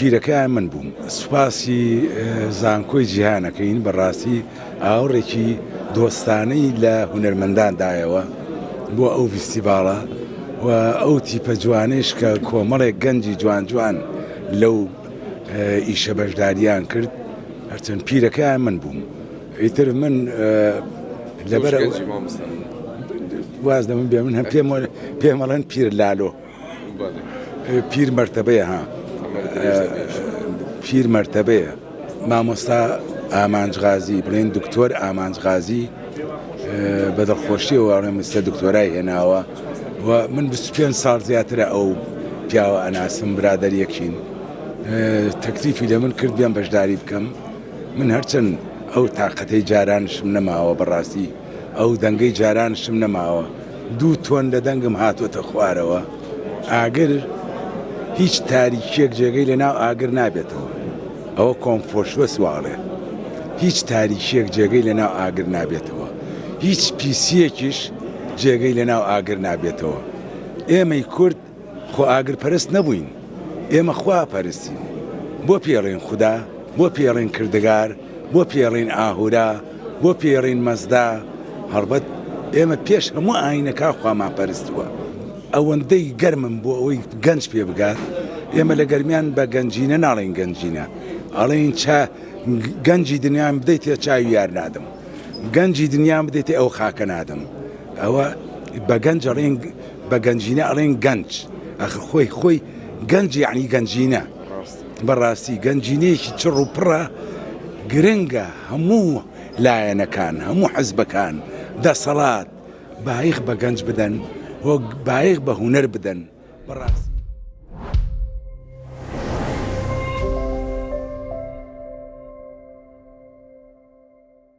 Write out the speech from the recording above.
پیرەکەیان من بووم سوپاسی زانکۆی جیهانەکەین بەڕاستی ئاوڕێکی دۆستانەی لە هونەرمەنداندایەوە بۆ ئەو فیستیڤاڵە و ئەو تیپە جوانش کە کۆمەڵێک گەنجی جوان جوان لەو ئیشە بەشداریان کرد هەرچەند پیرەکەیان من بووم ئیتر من لەبەر واز دەمن بێ من هەم پێمەڵەن پیر لالۆ پیر مەرتەبەیە ها پیر مەرتەبەیە مامۆستا ئامانجغازی بڵێن دکتۆر ئامانجغازی بە دڵخۆشیەوە ئاڕێمەستە دکتۆرای هێناوە و من 25 ساڵ زیاترە ئەو پیاوە ئەناسم برادەریەکین تەکلیفی لە من کرد بیان بەشداری بکەم من هەرچەند ئەو تااقەتەی جارانشم نەماوە بەڕاستی ئەو دەنگەی جارانشم نەماوە 2 تۆن لە دەنگم هاتوۆتە خوارەوە ئاگر هیچ تاریکیەک جێگەی لە ناو ئاگر نابێتەوە ئەوە کۆمفۆشوە سواڵێ هیچ تاریکیەک جێگەی لە ناو ئاگر نابێتەوە هیچ پیسیەکیش جێگەی لە ناو ئاگر نابێتەوە ئێمەی کورد خۆ ئاگر پەرست نەبووین ئێمە خوا پەرستین بۆ پێڕین خوددا بۆ پێڕین کردگار بۆ پێڕین ئاهورا بۆ پێڕین مەزدا هەڵبەت ئێمە پێش هەموو ئاینەکە خوامان پەرستووە ئەوەندەی گەرمم بۆ ئەوەی گەنج پێ بگات ئێمە لە گەرمیان بە گەنجینە ناڵێن گەنجینە ئەڵێن گەنجی دنیام بدەیتێ چاوی یار نادم گەنجی دنیام بدەیتێ ئەو خاکە نادم ئەوە بە گەنج ئەڵێن بە گەنجینە ئەڵێن گەنج ئەخر خۆی گەنج یعنی گەنجینە بەڕاستی گەنجینەیەکی چڕ و پڕە گرنگە هەموو لایەنەکان هەموو حەزبەکان دەسەڵات بایخ بە گەنج بدەن وە بایخ بە هونەر بدەن بەڕاستی